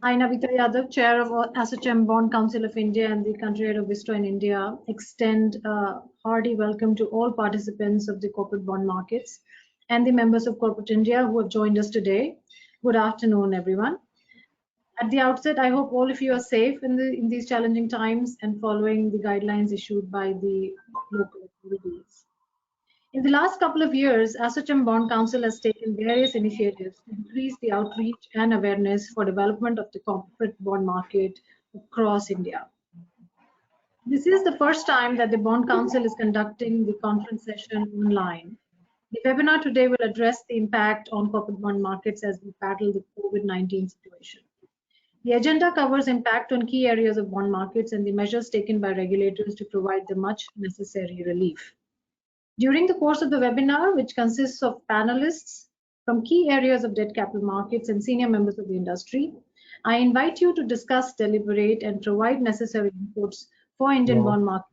I, Navita Yadav, Chair of ASSOCHAM Bond Council of India and the country head of Vistra in India, extend a hearty welcome to all participants of the corporate bond markets and the members of Corporate India who have joined us today. Good afternoon, everyone. At the outset, I hope all of you are safe in these challenging times and following the guidelines issued by the local authorities. In the last couple of years, ASSOCHAM Bond Council has taken various initiatives to increase the outreach and awareness for development of the corporate bond market across India. This is the first time that the Bond Council is conducting the conference session online. The webinar today will address the impact on corporate bond markets as we battle the COVID-19 situation. The agenda covers impact on key areas of bond markets and the measures taken by regulators to provide the much necessary relief. During the course of the webinar, which consists of panelists from key areas of debt capital markets and senior members of the industry, I invite you to discuss, deliberate, and provide necessary inputs for Indian bond market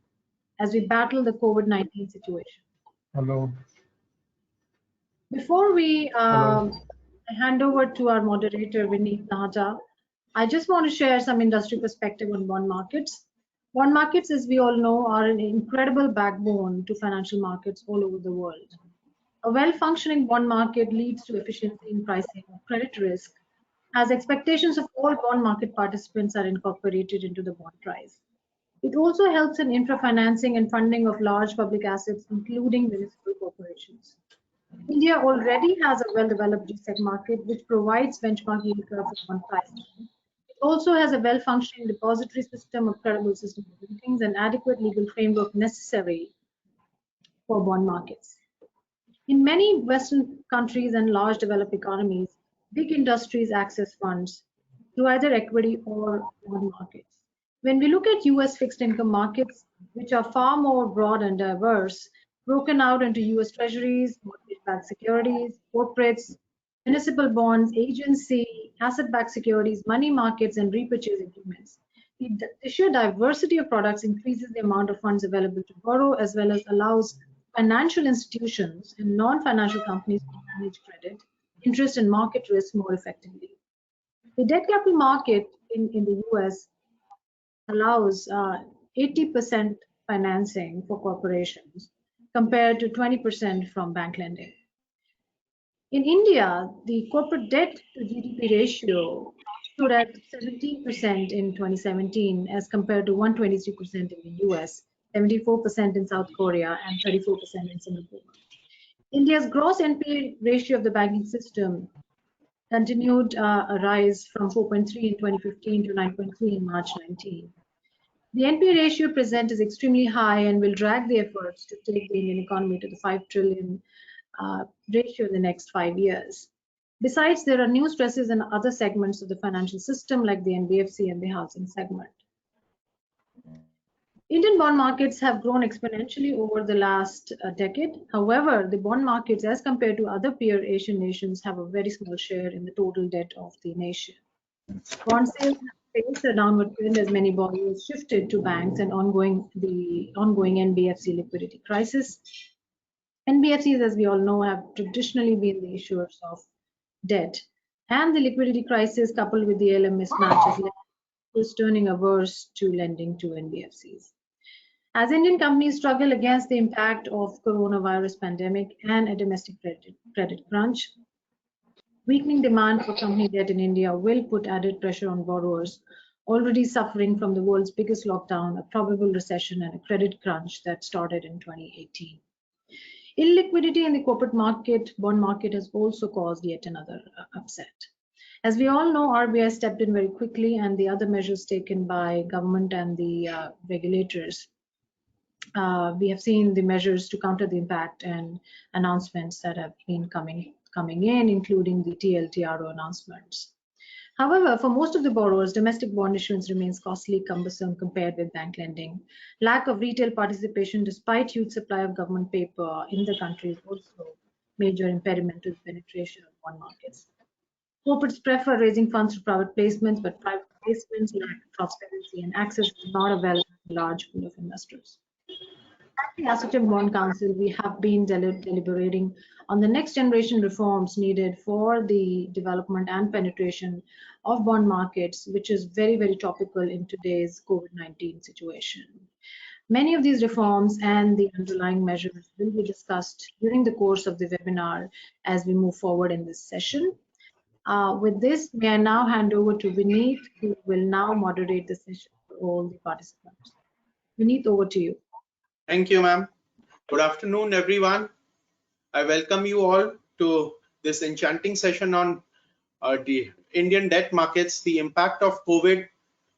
as we battle the COVID-19 situation. Hello. Before we hand over to our moderator, Vineet, Nahata, I just want to share some industry perspective on bond markets. Bond markets, as we all know, are an incredible backbone to financial markets all over the world. A well-functioning bond market leads to efficiency in pricing of credit risk, as expectations of all bond market participants are incorporated into the bond price. It also helps in infra-financing and funding of large public assets, including municipal corporations. India already has a well-developed G-Sec market, which provides benchmark yield curve for bond pricing. Also has a well-functioning depository system, of credible system of ratings, and adequate legal framework necessary for bond markets. In many Western countries and large developed economies, big industries access funds through either equity or bond markets. When we look at US fixed income markets, which are far more broad and diverse, broken out into US Treasuries, mortgage-backed securities, corporates, municipal bonds, agency, asset-backed securities, money markets, and repurchase agreements. The sheer diversity of products increases the amount of funds available to borrow, as well as allows financial institutions and non-financial companies to manage credit, interest, and market risk more effectively. The debt capital market in the US allows 80% financing for corporations compared to 20% from bank lending. In India, the corporate debt to GDP ratio stood at 17% in 2017 as compared to 123% in the US, 74% in South Korea, and 34% in Singapore. India's gross NPA ratio of the banking system continued a rise from 4.3 in 2015 to 9.3 in March 19. The NPA ratio present is extremely high and will drag the efforts to take the Indian economy to the 5 trillion ratio in the next 5 years. Besides, there are new stresses in other segments of the financial system like the NBFC and the housing segment. Indian bond markets have grown exponentially over the last decade. However, the bond markets, as compared to other peer Asian nations, have a very small share in the total debt of the nation. Bond sales have faced a downward trend as many borrowers shifted to banks and the ongoing NBFC liquidity crisis. NBFCs, as we all know, have traditionally been the issuers of debt, and the liquidity crisis coupled with the ALM mismatch has led to turning averse to lending to NBFCs. As Indian companies struggle against the impact of coronavirus pandemic and a domestic credit crunch, weakening demand for company debt in India will put added pressure on borrowers already suffering from the world's biggest lockdown, a probable recession, and a credit crunch that started in 2018. Illiquidity in the corporate market, bond market, has also caused yet another upset. As we all know, RBI stepped in very quickly, and the other measures taken by government and the regulators. We have seen the measures to counter the impact and announcements that have been coming in, including the TLTRO announcements. However, for most of the borrowers, domestic bond issuance remains costly, cumbersome compared with bank lending. Lack of retail participation, despite huge supply of government paper in the country, is also a major impediment to the penetration of bond markets. Corporates prefer raising funds through private placements, but private placements lack transparency and access is not available to a large pool of investors. the ASSOCHAM Bond Council, we have been deliberating on the next generation reforms needed for the development and penetration of bond markets, which is very, very topical in today's COVID-19 situation. Many of these reforms and the underlying measures will be discussed during the course of the webinar as we move forward in this session. With this, may I now hand over to Vineet, who will now moderate the session for all the participants. Vineet, over to you. Thank you, ma'am. Good afternoon, everyone. I welcome you all to this enchanting session on the Indian debt markets, the impact of COVID,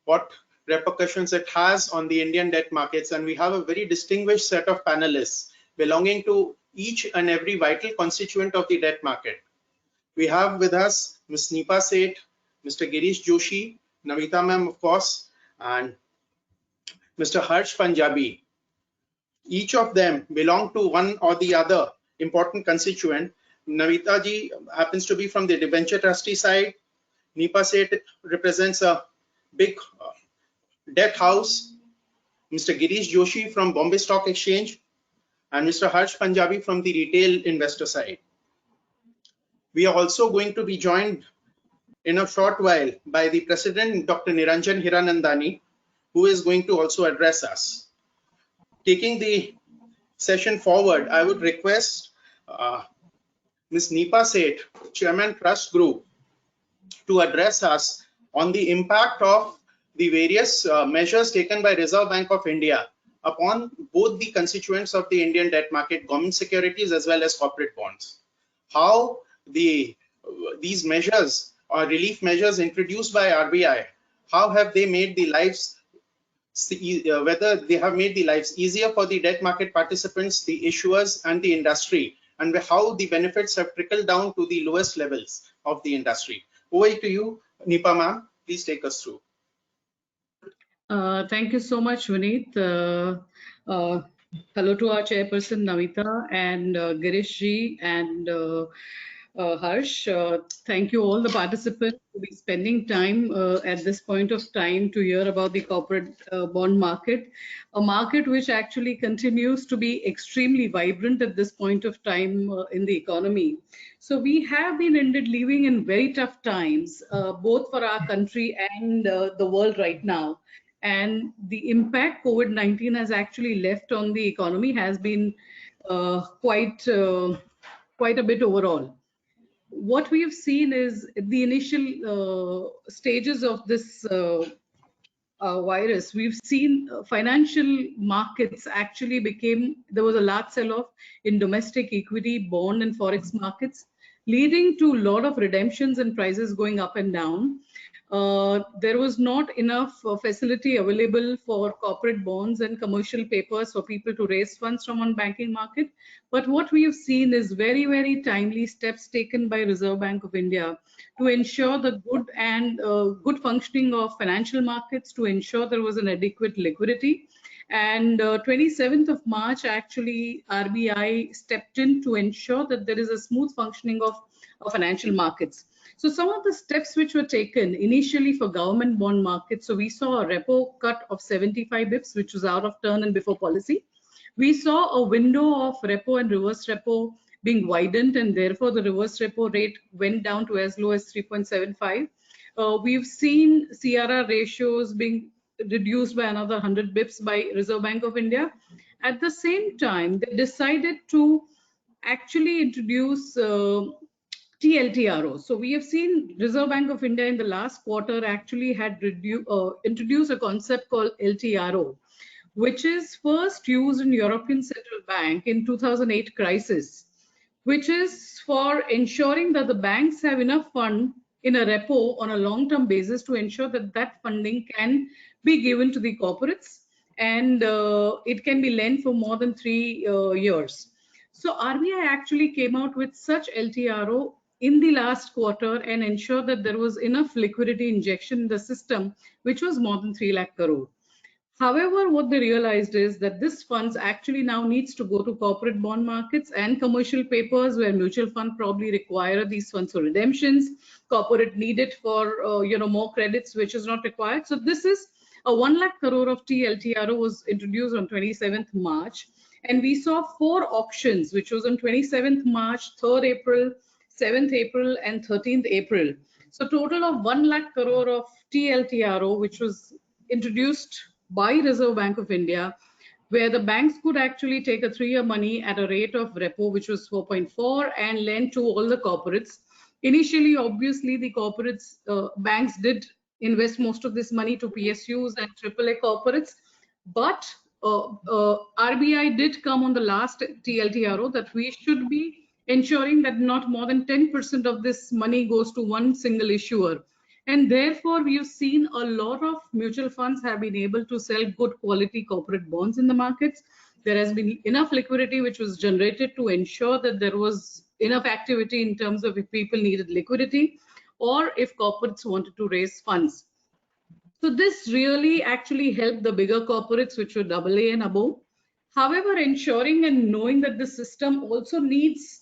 what repercussions it has on the Indian debt markets. And we have a very distinguished set of panelists belonging to each and every vital constituent of the debt market. We have with us Ms. Nipa Sheth, Mr. Girish Joshi, Navita ma'am, of course, and Mr. Harsh Punjabee. Each of them belong to one or the other important constituent. Navita ji happens to be from the debenture trustee side. Nipa Sheth represents a big debt house. Mr. Girish Joshi from Bombay Stock Exchange, and Mr. Harsh Punjabee from the retail investor side. We are also going to be joined in a short while by the President, Dr. Niranjan Hiranandani, who is going to also address us. Taking the session forward, I would request Ms. Nipa Sheth, Chairman Trust Group, to address us on the impact of the various measures taken by Reserve Bank of India upon both the constituents of the Indian debt market, government securities as well as corporate bonds. How these measures or relief measures introduced by RBI, how have they made the lives, whether they have made the lives easier for the debt market participants, the issuers and the industry, and how the benefits have trickled down to the lowest levels of the industry. Over to you, Nipa ma'am. Please take us through. Thank you so much, Vineet. Hello to our chairperson, Navita, and Girish ji, and Harsh. Thank you all the participants to be spending time at this point of time to hear about the corporate bond market, a market which actually continues to be extremely vibrant at this point of time in the economy. So we have been indeed living in very tough times, both for our country and the world right now. And the impact COVID-19 has actually left on the economy has been quite a bit overall. What we have seen is the initial stages of this virus. We've seen financial markets actually there was a large sell-off in domestic equity, bond and forex markets, leading to a lot of redemptions and prices going up and down. There was not enough facility available for corporate bonds and commercial papers for people to raise funds from on banking market. But what we have seen is very, very timely steps taken by Reserve Bank of India to ensure the good functioning of financial markets, to ensure there was an adequate liquidity. And 27th of March, actually, RBI stepped in to ensure that there is a smooth functioning of financial markets. So some of the steps which were taken initially for government bond markets, so we saw a repo cut of 75 bips, which was out of turn and before policy. We saw a window of repo and reverse repo being widened, and therefore the reverse repo rate went down to as low as 3.75. We've seen CRR ratios being reduced by another 100 bips by Reserve Bank of India. At the same time, they decided to actually introduce TLTRO. So we have seen Reserve Bank of India in the last quarter actually had introduced a concept called LTRO, which is first used in European Central Bank in 2008 crisis, which is for ensuring that the banks have enough fund in a repo on a long-term basis to ensure that that funding can be given to the corporates, and it can be lent for more than 3 years. So RBI actually came out with such LTRO in the last quarter and ensured that there was enough liquidity injection in the system, which was more than 3 lakh crore. However, what they realized is that this funds actually now needs to go to corporate bond markets and commercial papers, where mutual fund probably require these funds for redemptions. Corporate need it for more credits, which is not required. So this is a 1 lakh crore of TLTRO was introduced on 27th March. And we saw 4 auctions, which was on 27th March, 3rd April, 7th April, and 13th April. So total of 1 lakh crore of TLTRO, which was introduced by Reserve Bank of India, where the banks could actually take a 3-year money at a rate of repo, which was 4.4, and lend to all the corporates. Initially, obviously, the corporates, banks did invest most of this money to PSUs and AAA corporates, but RBI did come on the last TLTRO that we should be ensuring that not more than 10% of this money goes to one single issuer. And therefore, we've seen a lot of mutual funds have been able to sell good quality corporate bonds in the markets. There has been enough liquidity which was generated to ensure that there was enough activity in terms of if people needed liquidity or if corporates wanted to raise funds. So this really actually helped the bigger corporates, which were AA and above. However, ensuring and knowing that the system also needs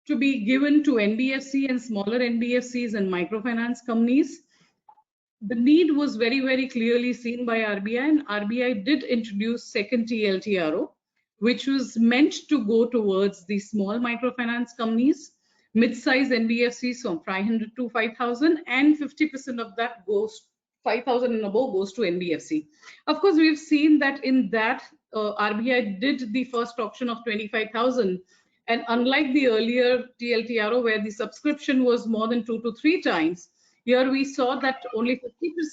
to be given to NBFC and smaller NBFCs and microfinance companies, the need was very, very clearly seen by RBI, and RBI did introduce second TLTRO, which was meant to go towards the small microfinance companies, mid-size NBFCs from 500 to 5,000, and 50% of that goes 5,000 and above goes to NBFC. Of course, we've seen that in that RBI did the first auction of 25,000, and unlike the earlier TLTRO where the subscription was more than 2 to 3 times, here we saw that only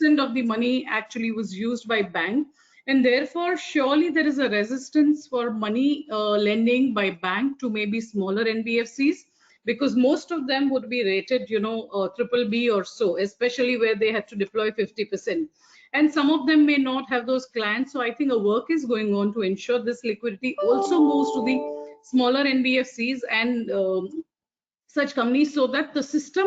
50% of the money actually was used by bank, and therefore surely there is a resistance for money lending by bank to maybe smaller NBFCs, because most of them would be rated, triple B or so, especially where they had to deploy 50%. And some of them may not have those clients. So I think a work is going on to ensure this liquidity also moves to the smaller NBFCs and such companies so that the system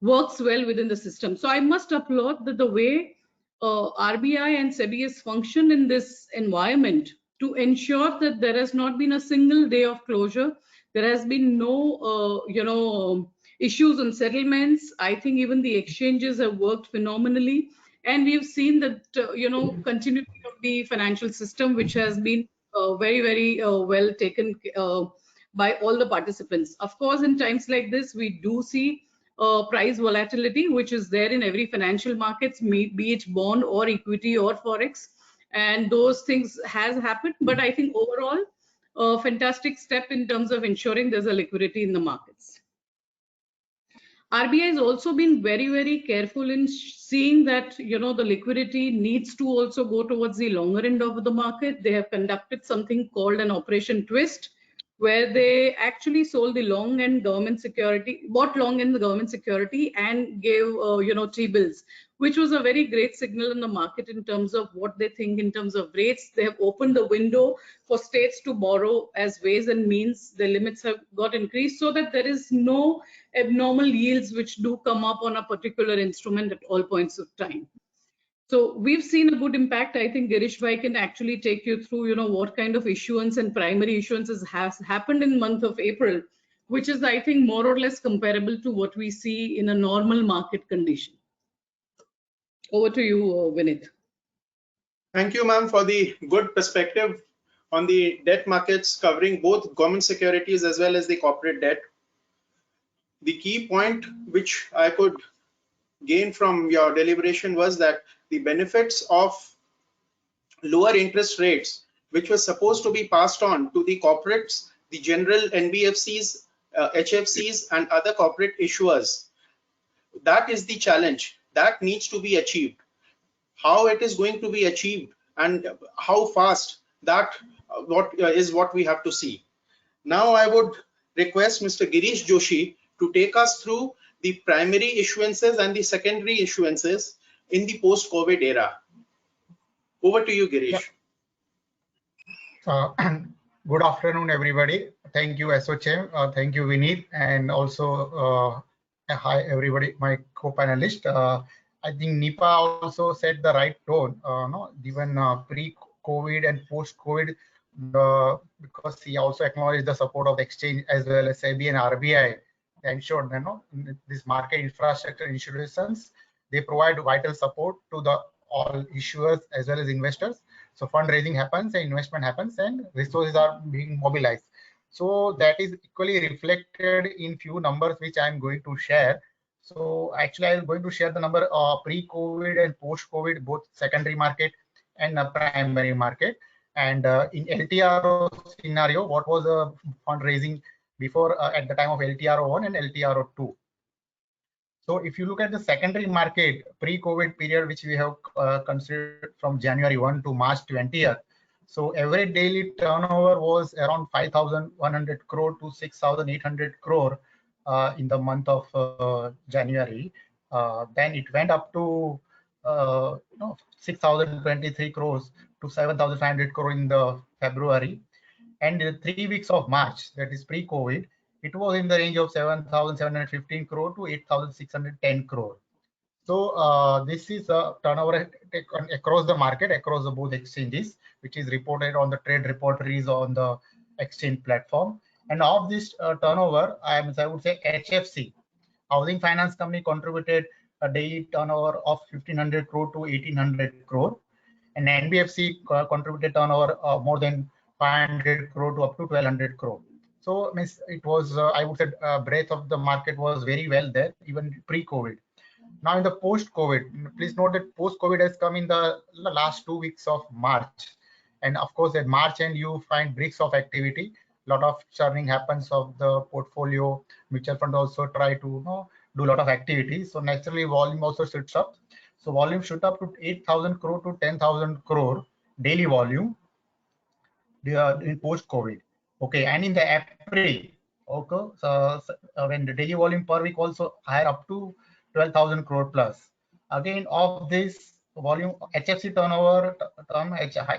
works well within the system. So I must applaud that the way RBI and SEBI has functioned in this environment to ensure that there has not been a single day of closure. There has been no, issues on settlements. I think even the exchanges have worked phenomenally. And we've seen that, continuity of the financial system, which has been very, very well taken by all the participants. Of course, in times like this, we do see price volatility, which is there in every financial markets, be it bond or equity or forex, and those things has happened. But I think overall, a fantastic step in terms of ensuring there's a liquidity in the markets. RBI has also been very, very careful in seeing that, the liquidity needs to also go towards the longer end of the market. They have conducted something called an Operation Twist, where they actually sold the long end government security, bought long end the government security and gave, T-bills, which was a very great signal in the market in terms of what they think in terms of rates. They have opened the window for states to borrow as ways and means. The limits have got increased so that there is no abnormal yields which do come up on a particular instrument at all points of time. So we've seen a good impact. I think Girish Bhai can actually take you through, what kind of issuance and primary issuances has happened in the month of April, which is, I think, more or less comparable to what we see in a normal market condition. Over to you, Vineet. Thank you, ma'am, for the good perspective on the debt markets covering both government securities as well as the corporate debt. The key point which I could gain from your deliberation was that the benefits of lower interest rates, which was supposed to be passed on to the corporates, the general NBFCs, HFCs, and other corporate issuers. That is the challenge that needs to be achieved. How it is going to be achieved and how fast, that is what we have to see. Now I would request Mr. Girish Joshi to take us through the primary issuances and the secondary issuances in the post-COVID era. Over to you, Girish. Good afternoon, everybody. Thank you, ASSOCHAM. Thank you, Vineet, and also hi, everybody, my co-panelist. I think Nipa also set the right tone, given pre-COVID and post-COVID, because he also acknowledged the support of the exchange as well as SEBI and RBI. Ensured, this market infrastructure institutions, they provide vital support to all issuers as well as investors. So fundraising happens and investment happens and resources are being mobilized. So that is equally reflected in few numbers which I am going to share. So actually I am going to share the number pre-COVID and post-COVID, both secondary market and primary market. And in LTRO scenario, what was the fundraising before at the time of LTRO 1 and LTRO 2? So if you look at the secondary market pre-COVID period, which we have considered from January 1 to March 20th, so average daily turnover was around 5,100 crore to 6,800 crore in the month of January. Then it went up to 6,023 crores to 7,500 crore in the February. And in 3 weeks of March, that is pre-COVID, it was in the range of 7,715 crore to 8,610 crore. So this is a turnover across the market, across the both exchanges, which is reported on the trade repositories on the exchange platform. And of this turnover, I would say HFC, Housing Finance Company, contributed a daily turnover of 1,500 crore to 1,800 crore. And NBFC contributed turnover more than 500 crore to up to 1,200 crore. So it was, I would say, breadth of the market was very well there, even pre-COVID. Now in the post-COVID, please note that post-COVID has come in the last 2 weeks of March. And of course, at March end, you find breaks of activity. A lot of churning happens of the portfolio. Mutual fund also try to do a lot of activities. So naturally, volume also shoots up. So volume shoot up to 8,000 crore to 10,000 crore daily volume in post-COVID. Okay, and in the April, okay, so when the daily volume per week also higher up to 12,000 crore plus. Again, of this volume, HFC turnover,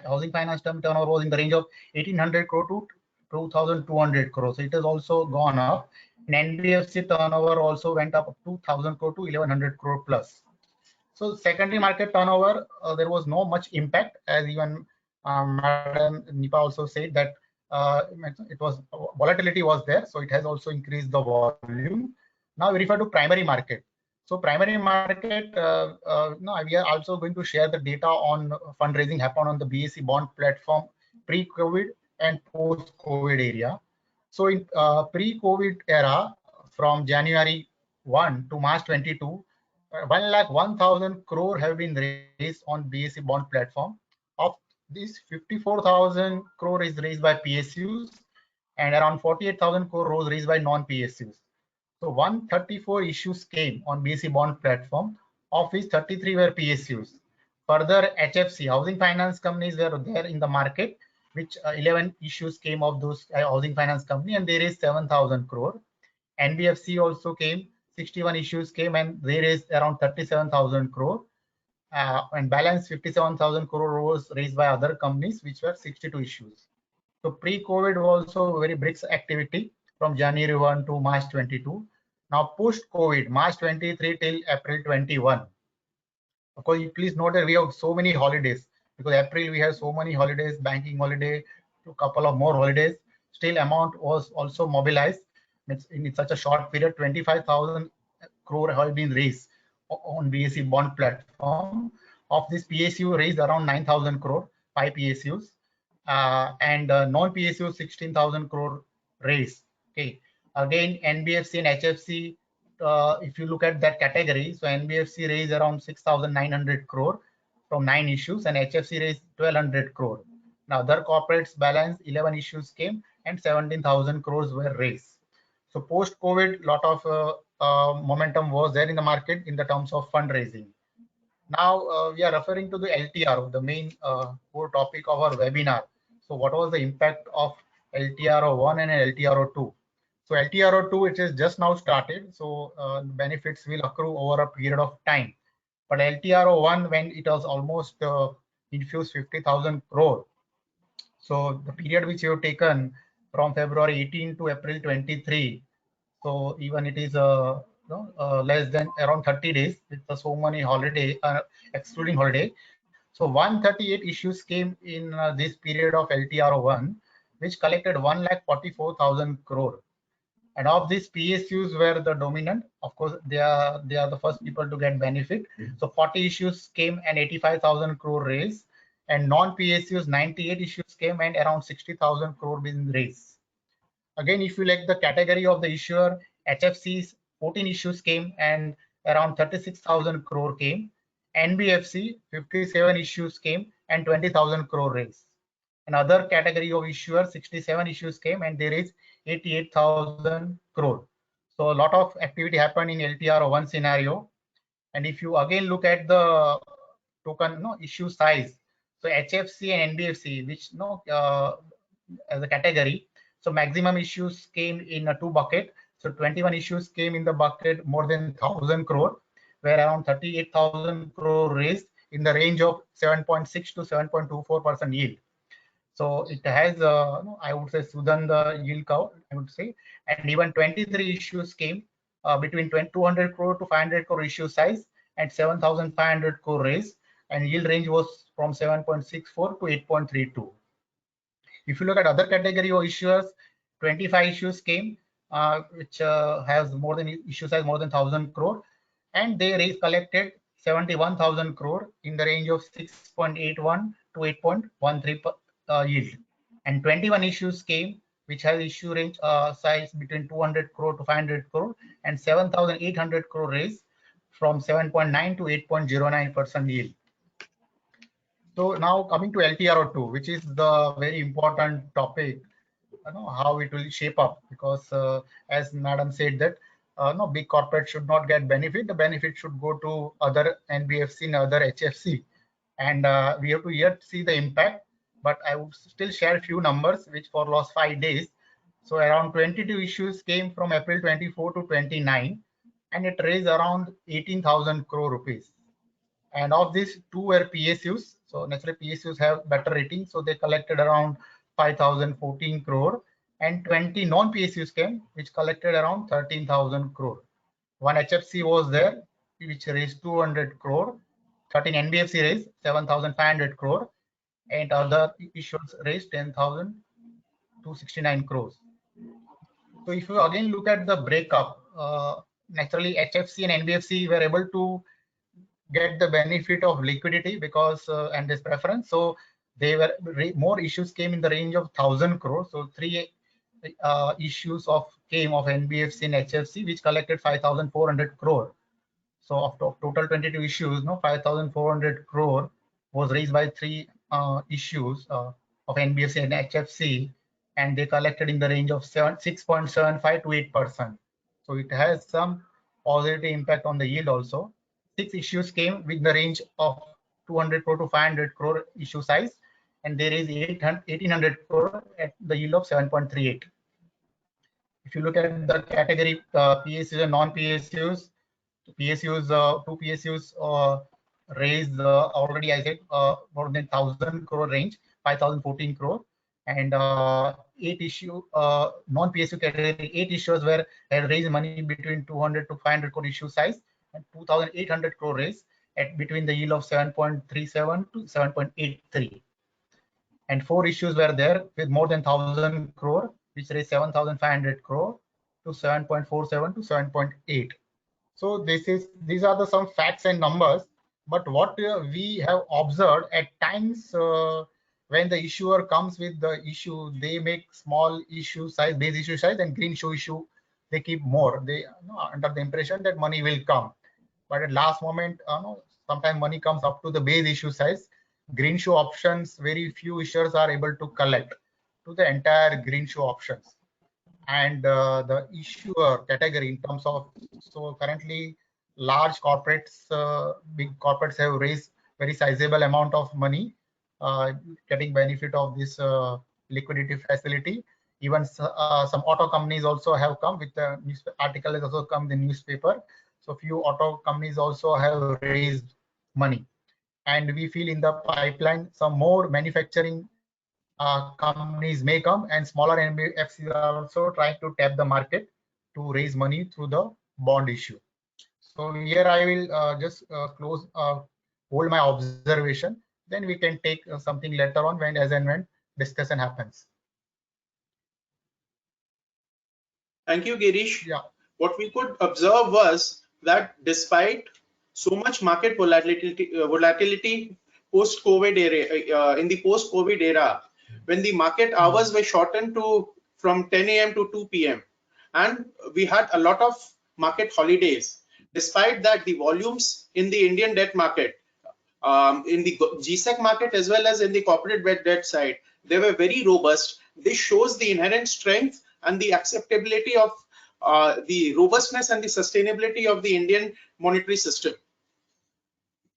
housing finance turnover was in the range of 1,800 crore to 2,200 crore. So it has also gone up. And NBFC turnover also went up to 2,000 crore to 1,100 crore plus. So secondary market turnover, there was no much impact, as even Madam Nipa also said that it was volatility was there, so it has also increased the volume. Now we refer to primary market. So primary market, we are also going to share the data on fundraising happened on the BSE bond platform pre-COVID and post-COVID area. So in pre-COVID era, from January 1 to March 22, 1,01,000 crore have been raised on BSE bond platform. Of this, 54,000 crore is raised by PSUs and around 48,000 crore was raised by non-PSUs. So 134 issues came on BSE bond platform, of which 33 were PSUs. Further, HFC, housing finance companies were there in the market, which 11 issues came of those housing finance company, and they raised 7,000 crore. NBFC also came, 61 issues came, and they raised around 37,000 crore. And balance 57,000 crore was raised by other companies, which were 62 issues. So pre-COVID also very brisk activity from January 1 to March 22. Now post-COVID, March 23 till April 21. Of course, please note that we have so many holidays, because April we have so many holidays, banking holiday, a couple of more holidays. Still amount was also mobilized. In such a short period, 25,000 crore have been raised on BSE bond platform. Of this, PSU raised around 9,000 crore, 5 PSUs, and non-PSU 16,000 crore raised. Okay, again NBFC and HFC, if you look at that category, so NBFC raised around 6,900 crore from 9 issues, and HFC raised 1,200 crore. Now other corporates balance 11 issues came and 17,000 crores were raised. So post-COVID, lot of momentum was there in the market in the terms of fundraising. Now we are referring to the LTRO, the main core topic of our webinar. So what was the impact of LTRO 1 and LTRO 2? So LTRO 2, it is just now started, so benefits will accrue over a period of time. But LTRO 1, when it was almost infused 50,000 crore, so the period which you have taken from February 18 to April 23, so even it is less than around 30 days with so many holiday, excluding holiday. So 138 issues came in this period of LTRO 1, which collected 1,44,000 crore. And of these, PSUs were the dominant. Of course, they are the first people to get benefit. So 40 issues came and 85,000 crore raise, and non-PSUs 98 issues came and around 60,000 crore being raised. Again, if you like the category of the issuer, HFCs 14 issues came and around 36,000 crore came. NBFC 57 issues came and 20,000 crore raised. Another category of issuers, 67 issues came and they raised 88,000 crore. So a lot of activity happened in LTRO one scenario. And if you again look at the token issue size, so HFC and NBFC, which as a category, so maximum issues came in a two bucket. So 21 issues came in the bucket more than 1,000 crore, where around 38,000 crore raised in the range of 7.6 to 7.24% yield. So it has, I would say, smoothened the yield curve, I would say. And even 23 issues came between 200 crore to 500 crore issue size and 7,500 crore raise, and yield range was from 7.64 to 8.32. If you look at other category of issuers, 25 issues came, which has more than issue size more than 1,000 crore, and they collected 71,000 crore in the range of 6.81 to 8.13 yield. And 21 issues came, which has issue range size between 200 crore to 500 crore, and 7,800 crore raise from 7.9 to 8.09% yield. So now coming to LTRO2, which is the very important topic, how it will shape up, because as Madam said that no big corporate should not get benefit. The benefit should go to other NBFC and other HFC, and we have to yet see the impact. But I would still share a few numbers, which for last 5 days. So around 22 issues came from April 24 to 29, and it raised around 18,000 crore rupees. And of these, 2 were PSUs. So naturally PSUs have better rating, so they collected around 5,014 crore, and 20 non-PSUs came, which collected around 13,000 crore. One HFC was there, which raised 200 crore. 13 NBFC raised 7,500 crore, and other issuers raised 10,269 crores. So if you again look at the breakup, naturally HFC and NBFC were able to get the benefit of liquidity because and this preference. So they were more issues came in the range of 1,000 crore. So 3 issues came of NBFC and HFC, which collected 5,400 crore. So of total 22 issues, 5,400 crore was raised by 3 issues of NBFC and HFC, and they collected in the range of 6.75 to 8%. So it has some positive impact on the yield also. 6 issues came with the range of 200 crore to 500 crore issue size, and there is 1,800 crore at the yield of 7.38. If you look at the category PSUs and non-PSUs, PSUs, 2 PSUs raised already I said more than 1,000 crore range, 5,014 crore, and 8 issue non-PSU category, 8 issuers were had raised money between 200 to 500 crore issue size, and 2,800 crore raise at between the yield of 7.37 to 7.83. And 4 issues were there with more than 1,000 crore, which raised 7,500 crore to 7.47 to 7.8. So these are the some facts and numbers. But what we have observed at times when the issuer comes with the issue, they make small issue size, base issue size, and green show issue they keep more. They under the impression that money will come, but at last moment, sometimes money comes up to the base issue size. Green show options, very few issuers are able to collect to the entire green show options. And the issuer category in terms of, so currently large corporates, big corporates have raised very sizable amount of money, getting benefit of this liquidity facility. Even some auto companies also have come with the article has also come in the newspaper. So few auto companies also have raised money, and we feel in the pipeline some more manufacturing companies may come, and smaller NBFCs are also trying to tap the market to raise money through the bond issue. So here I will just close, hold my observation. Then we can take something later on when as and when discussion happens. Thank you, Girish. Yeah. What we could observe was that despite so much market volatility post-COVID era, in the post-COVID era, when the market hours were shortened to from 10 a.m. to 2 p.m. and we had a lot of market holidays. Despite that, the volumes in the Indian debt market, in the GSEC market as well as in the corporate debt side, they were very robust. This shows the inherent strength and the acceptability of the robustness and the sustainability of the Indian monetary system.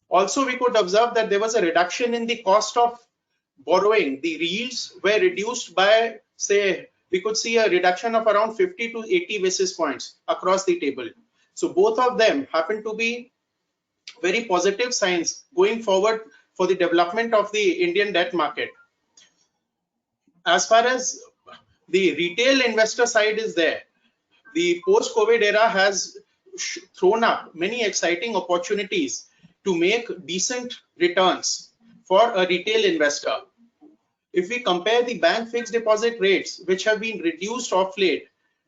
Also, we could observe that there was a reduction in the cost of borrowing. The yields were reduced by, say, we could see a reduction of around 50 to 80 basis points across the table. So both of them happen to be very positive signs going forward for the development of the Indian debt market. As far as the retail investor side is there, the post-COVID era has thrown up many exciting opportunities to make decent returns for a retail investor. If we compare the bank fixed deposit rates, which have been reduced of late,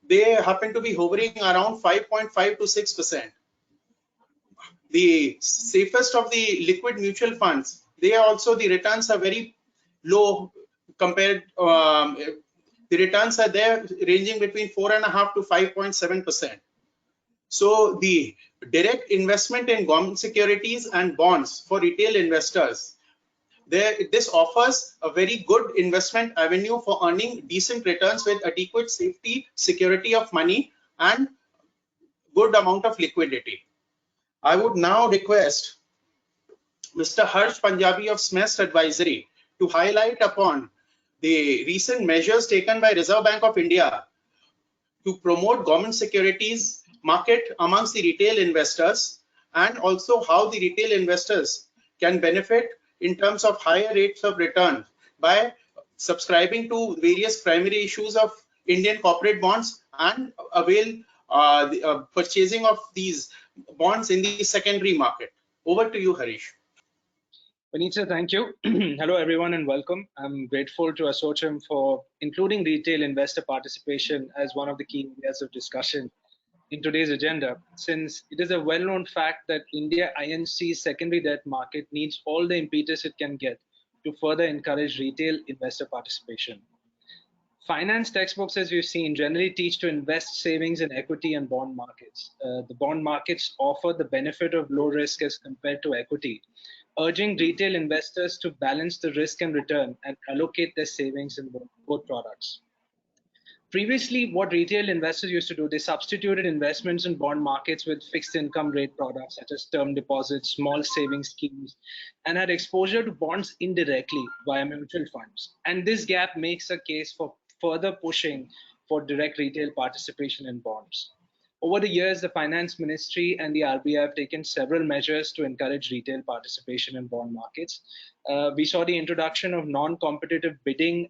they happen to be hovering around 5.5 to 6%. The safest of the liquid mutual funds, they are also, the returns are very low compared. The returns are there ranging between 4.5 to 5.7%. So the direct investment in government securities and bonds for retail investors, this offers a very good investment avenue for earning decent returns with adequate safety, security of money, and good amount of liquidity. I would now request Mr. Harsh Punjabee of Smest Advisory to highlight upon the recent measures taken by Reserve Bank of India to promote government securities market amongst the retail investors, and also how the retail investors can benefit in terms of higher rates of return by subscribing to various primary issues of Indian corporate bonds and avail the purchasing of these bonds in the secondary market. Over to you, Harish. Vineet, thank you. Hello, everyone, and welcome. I'm grateful to ASSOCHAM for including retail investor participation as one of the key areas of discussion in today's agenda, since it is a well-known fact that India INC's secondary debt market needs all the impetus it can get to further encourage retail investor participation. Finance textbooks, as we've seen, generally teach to invest savings in equity and bond markets. The bond markets offer the benefit of low risk as compared to equity, urging retail investors to balance the risk and return and allocate their savings in both products. Previously, what retail investors used to do, they substituted investments in bond markets with fixed income rate products such as term deposits, small savings schemes, and had exposure to bonds indirectly via mutual funds. And this gap makes a case for further pushing for direct retail participation in bonds. Over the years, the Finance Ministry and the RBI have taken several measures to encourage retail participation in bond markets. We saw the introduction of non-competitive bidding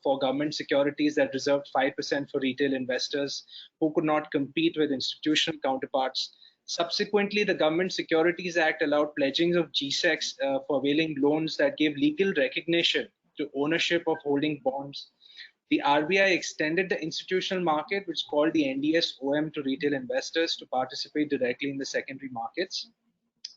for government securities that reserved 5% for retail investors who could not compete with institutional counterparts. Subsequently, the Government Securities Act allowed pledging of GSECs for availing loans that gave legal recognition to ownership of holding bonds. The RBI extended the institutional market, which is called the NDS-OM, to retail investors to participate directly in the secondary markets.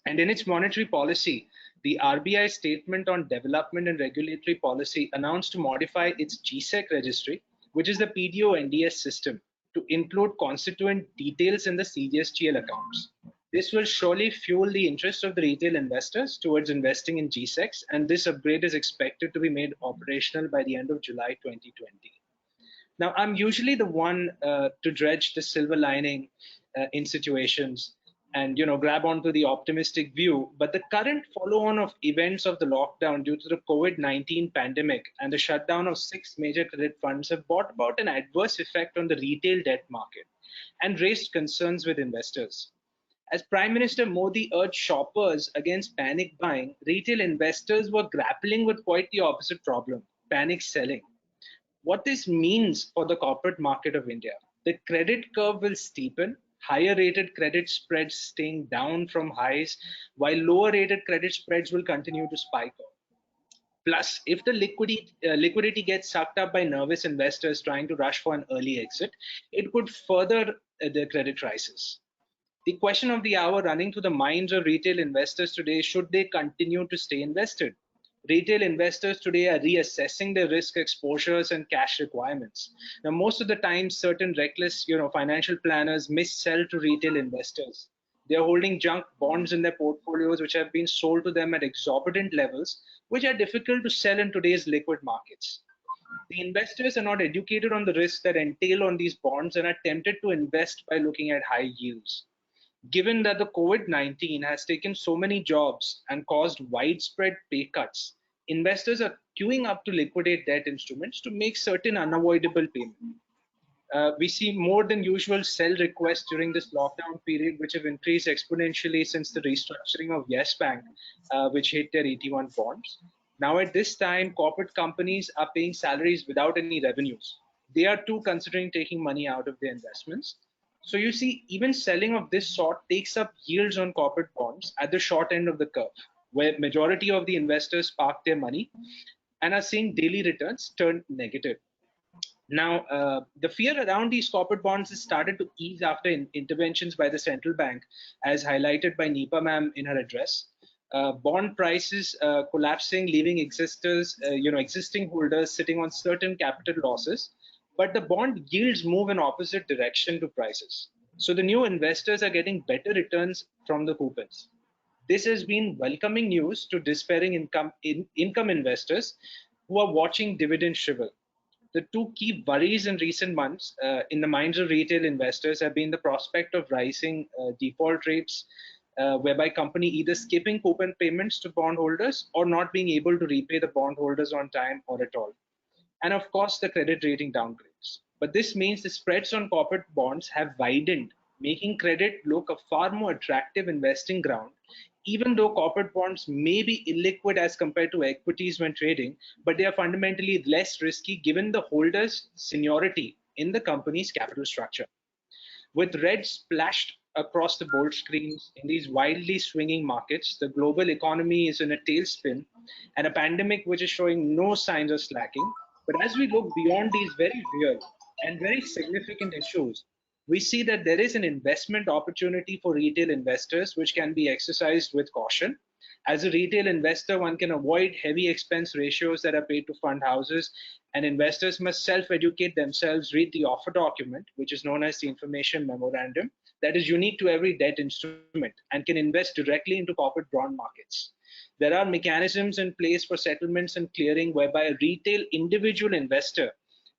And in its monetary policy, the RBI Statement on Development and Regulatory Policy announced to modify its GSEC registry, which is the PDO NDS system, to include constituent details in the CGSTL accounts. This will surely fuel the interest of the retail investors towards investing in GSECs, and this upgrade is expected to be made operational by the end of July 2020. Now, I'm usually the one to dredge the silver lining in situations and grab onto the optimistic view, but the current follow-on of events of the lockdown due to the COVID-19 pandemic and the shutdown of 6 major credit funds have brought about an adverse effect on the retail debt market and raised concerns with investors. As Prime Minister Modi urged shoppers against panic buying, retail investors were grappling with quite the opposite problem, panic selling. What this means for the corporate market of India: the credit curve will steepen, higher rated credit spreads staying down from highs, while lower rated credit spreads will continue to spike up. Plus, if the liquidity gets sucked up by nervous investors trying to rush for an early exit, it could further the credit crisis. The question of the hour running through the minds of retail investors today: should they continue to stay invested? Retail investors today are reassessing their risk exposures and cash requirements. Now, most of the time, certain reckless, financial planners missell to retail investors. They're holding junk bonds in their portfolios, which have been sold to them at exorbitant levels, which are difficult to sell in today's liquid markets. The investors are not educated on the risks that entail on these bonds and are tempted to invest by looking at high yields. Given that the COVID-19 has taken so many jobs and caused widespread pay cuts, investors are queuing up to liquidate debt instruments to make certain unavoidable payments. We see more than usual sell requests during this lockdown period, which have increased exponentially since the restructuring of Yes Bank, which hit their AT1 bonds. Now, at this time, corporate companies are paying salaries without any revenues. They are too considering taking money out of their investments. So you see, even selling of this sort takes up yields on corporate bonds at the short end of the curve, where majority of the investors park their money and are seeing daily returns turn negative. Now, the fear around these corporate bonds has started to ease after interventions by the central bank, as highlighted by Nipa ma'am in her address. Bond prices collapsing, leaving existing holders sitting on certain capital losses, but the bond yields move in opposite direction to prices. So the new investors are getting better returns from the coupons. This has been welcoming news to despairing income investors who are watching dividends shrivel. The two key worries in recent months in the minds of retail investors have been the prospect of rising default rates, whereby company either skipping coupon payments to bondholders or not being able to repay the bondholders on time or at all. And of course, the credit rating downgrades. But this means the spreads on corporate bonds have widened, making credit look a far more attractive investing ground, even though corporate bonds may be illiquid as compared to equities when trading, but they are fundamentally less risky given the holder's seniority in the company's capital structure. With red splashed across the board screens in these wildly swinging markets, the global economy is in a tailspin and a pandemic which is showing no signs of slacking. But as we look beyond these very real and very significant issues, we see that there is an investment opportunity for retail investors which can be exercised with caution. As a retail investor, one can avoid heavy expense ratios that are paid to fund houses, and investors must self-educate themselves, read the offer document, which is known as the information memorandum, that is unique to every debt instrument and can invest directly into corporate bond markets. There are mechanisms in place for settlements and clearing whereby a retail individual investor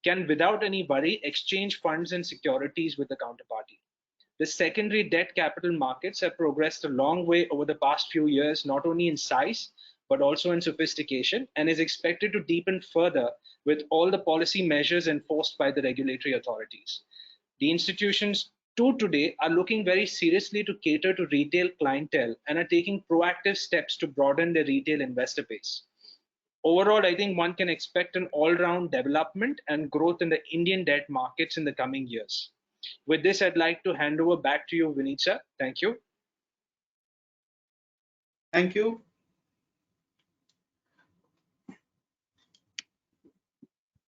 can, without any worry, exchange funds and securities with the counterparty. The secondary debt capital markets have progressed a long way over the past few years, not only in size, but also in sophistication, and is expected to deepen further with all the policy measures enforced by the regulatory authorities. The institutions too today are looking very seriously to cater to retail clientele and are taking proactive steps to broaden their retail investor base. Overall, I think one can expect an all-round development and growth in the Indian debt markets in the coming years. With this, I'd like to hand over back to you, Vineet sir. Thank you. Thank you.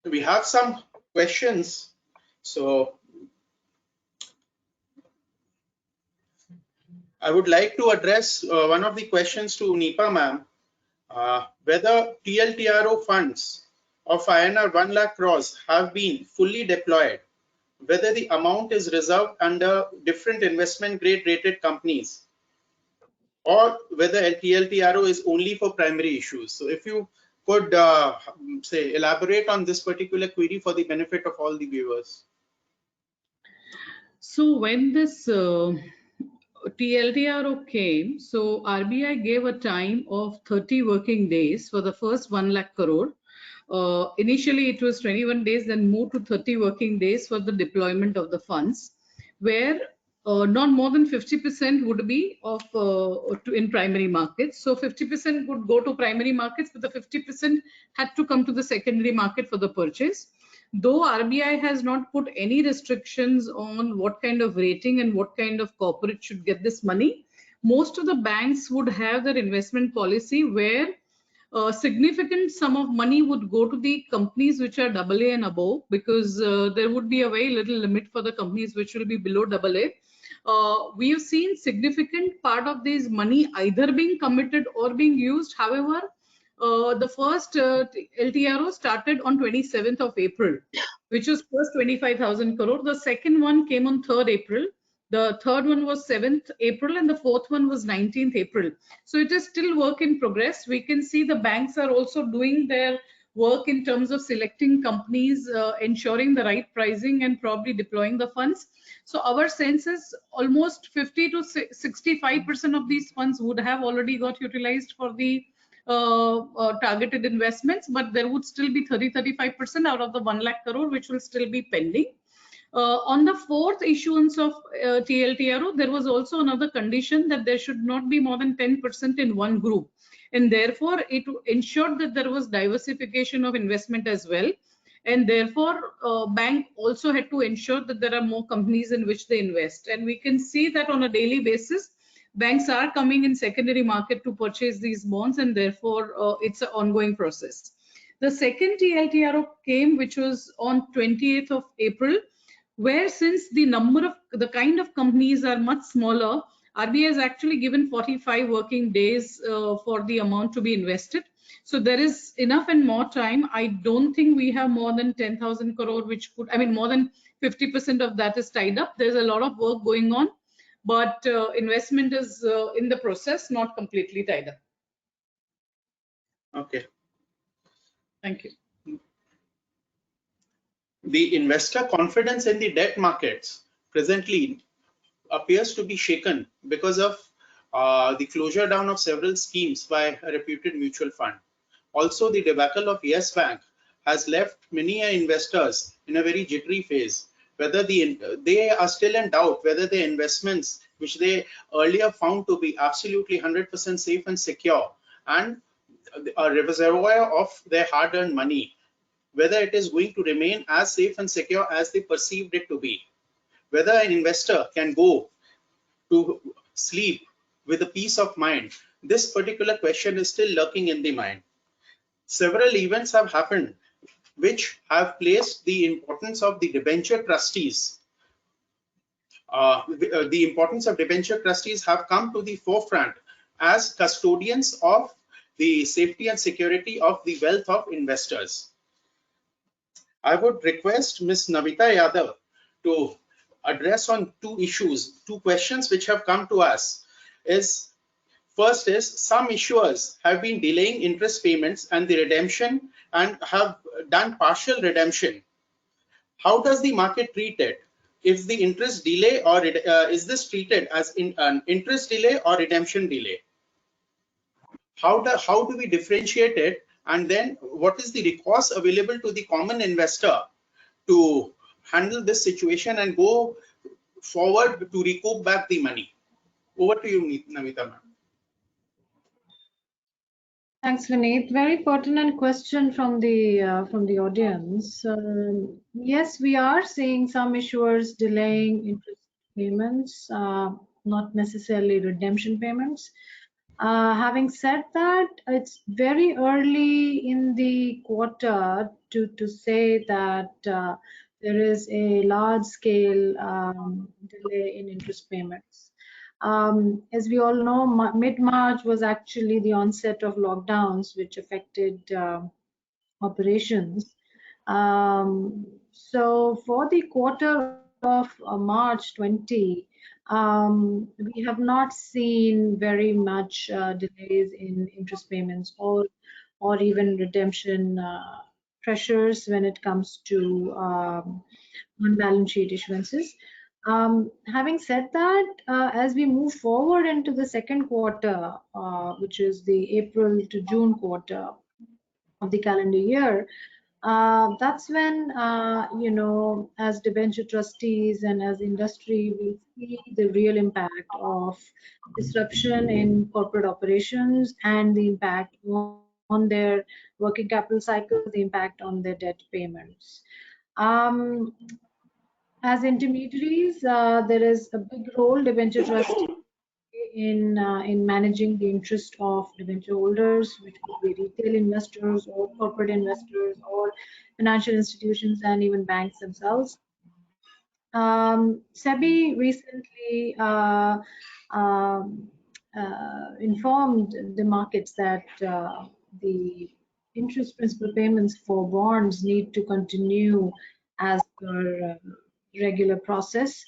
We have some questions. So I would like to address one of the questions to Nipa ma'am. Whether TLTRO funds of INR 1 lakh crores have been fully deployed, whether the amount is reserved under different investment grade rated companies, or whether TLTRO is only for primary issues. So if you could say elaborate on this particular query for the benefit of all the viewers. So when this TLTRO came, so RBI gave a time of 30 working days for the first 1 lakh crore. Initially, it was 21 days, then moved to 30 working days for the deployment of the funds, where not more than 50% would be of in primary markets. So 50% would go to primary markets, but the 50% had to come to the secondary market for the purchase. Though RBI has not put any restrictions on what kind of rating and what kind of corporate should get this money, most of the banks would have their investment policy where a significant sum of money would go to the companies which are AA and above, because there would be a very little limit for the companies which will be below AA. We have seen significant part of this money either being committed or being used. However, the first LTRO started on 27th of April, which was first 25,000 crore. The second one came on 3rd April. The third one was 7th April and the fourth one was 19th April. So it is still work in progress. We can see the banks are also doing their work in terms of selecting companies, ensuring the right pricing and probably deploying the funds. So our sense is almost 50 to 65% of these funds would have already got utilized for the targeted investments, but there would still be 30-35% out of the 1 lakh crore which will still be pending. On the fourth issuance of TLTRO, there was also another condition that there should not be more than 10% in one group, and therefore it ensured that there was diversification of investment as well, and therefore bank also had to ensure that there are more companies in which they invest. And we can see that on a daily basis banks are coming in secondary market to purchase these bonds, and therefore it's an ongoing process. The second TLTRO came, which was on 28th of April, where since the number of the kind of companies are much smaller, RBI has actually given 45 working days for the amount to be invested. So there is enough and more time. I don't think we have more than 10,000 crore, which could, I mean, more than 50% of that is tied up. There's a lot of work going on, but investment is in the process, not completely tied up. Okay. Thank you. The investor confidence in the debt markets presently appears to be shaken because of the closure down of several schemes by a reputed mutual fund. Also, the debacle of Yes Bank has left many investors in a very jittery phase, whether they are still in doubt whether the investments which they earlier found to be absolutely 100% safe and secure and a reservoir of their hard-earned money, whether it is going to remain as safe and secure as they perceived it to be, whether an investor can go to sleep with a peace of mind. This particular question is still lurking in the mind. Several events have happened which have placed the importance of the debenture trustees. The importance of debenture trustees have come to the forefront as custodians of the safety and security of the wealth of investors. I would request Ms. Navita Yadav to address on two issues, two questions which have come to us. First is, some issuers have been delaying interest payments and the redemption and have done partial redemption. How does the market treat it? If the interest delay, or is this treated as an interest delay or redemption delay? How do we differentiate it? And then what is the recourse available to the common investor to handle this situation and go forward to recoup back the money? Over to you, Navita ma'am. Thanks, Vineet. Very pertinent question from the audience. Yes, we are seeing some issuers delaying interest payments, not necessarily redemption payments. Having said that, it's very early in the quarter to say that there is a large-scale delay in interest payments. As we all know, mid-March was actually the onset of lockdowns, which affected operations. So for the quarter of March 20, we have not seen very much delays in interest payments or even redemption pressures when it comes to on-balance sheet issuances. Having said that, as we move forward into the second quarter, which is the April to June quarter of the calendar year, that's when, you know, as debenture trustees and as industry, we see the real impact of disruption in corporate operations and the impact on their working capital cycle, the impact on their debt payments. As intermediaries, there is a big role debenture trustees in managing the interest of debenture holders, which could be retail investors or corporate investors or financial institutions and even banks themselves. SEBI recently informed the markets that the interest principal payments for bonds need to continue as per regular process.